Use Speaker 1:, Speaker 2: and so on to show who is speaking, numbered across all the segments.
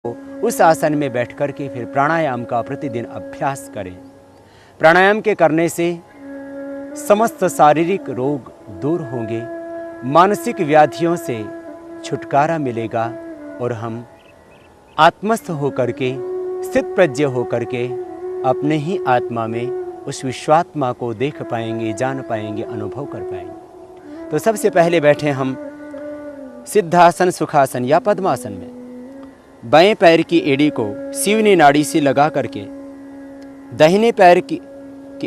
Speaker 1: उस आसन में बैठ कर के फिर प्राणायाम का प्रतिदिन अभ्यास करें। प्राणायाम के करने से समस्त शारीरिक रोग दूर होंगे, मानसिक व्याधियों से छुटकारा मिलेगा और हम आत्मस्थ होकर के, स्थित प्रज्ञ होकर के अपने ही आत्मा में उस विश्वात्मा को देख पाएंगे, जान पाएंगे, अनुभव कर पाएंगे। तो सबसे पहले बैठे हम सिद्धासन, सुखासन या पद्मासन में। बाएं पैर की एड़ी को सीवनी नाड़ी से लगा करके दाहिने पैर की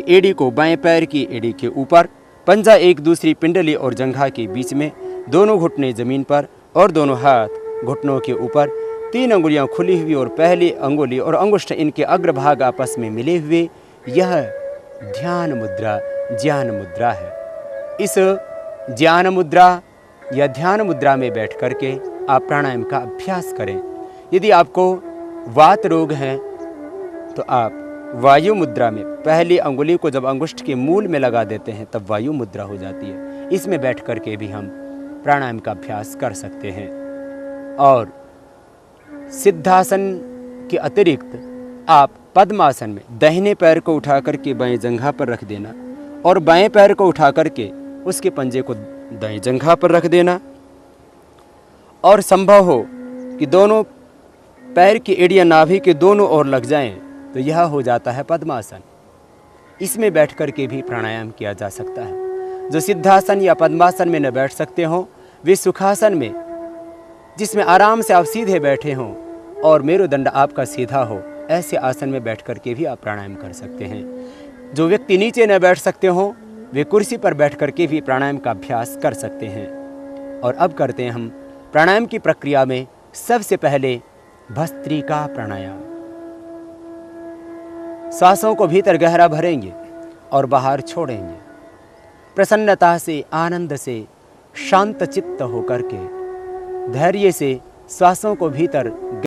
Speaker 1: एड़ी को बाएं पैर की एड़ी के ऊपर, पंजा एक दूसरी पिंडली और जंघा के बीच में, दोनों घुटने जमीन पर और दोनों हाथ घुटनों के ऊपर, 3 अंगुलियां खुली हुई और पहली अंगुली और अंगुष्ठ इनके अग्रभाग आपस में मिले हुए, यह ध्यान मुद्रा, ज्ञान मुद्रा है। इस ज्ञान मुद्रा या ध्यान मुद्रा में बैठ करके आप प्राणायाम का अभ्यास करें। यदि आपको वात रोग है तो आप वायु मुद्रा में पहली अंगुली को जब अंगुष्ठ के मूल में लगा देते हैं तब वायु मुद्रा हो जाती है। इसमें बैठ करके भी हम प्राणायाम का अभ्यास कर सकते हैं। और सिद्धासन के अतिरिक्त आप पद्मासन में दाहिने पैर को उठा करके बाएं जंघा पर रख देना और बाएं पैर को उठा करके उसके पंजे को दाएं जंघा पर रख देना, और संभव हो कि दोनों पैर की एड़ियां नाभि के दोनों ओर लग जाएं तो यह हो जाता है पद्मासन। इसमें बैठ कर के भी प्राणायाम किया जा सकता है। जो सिद्धासन या पद्मासन में न बैठ सकते हो वे सुखासन में, जिसमें आराम से आप सीधे बैठे हों और मेरुदंड आपका सीधा हो, ऐसे आसन में बैठ कर के भी आप प्राणायाम कर सकते हैं। जो व्यक्ति नीचे न बैठ सकते हो वे कुर्सी पर बैठ कर के भी प्राणायाम का अभ्यास कर सकते हैं। और अब करते हैं हम प्राणायाम की प्रक्रिया में सबसे पहले भस्त्रिका प्राणायाम। सांसों को भीतर गहरा भरेंगे और बाहर छोड़ेंगे। प्रसन्नता से, आनंद से, शांत चित्त होकर के धैर्य से सांसों को भीतर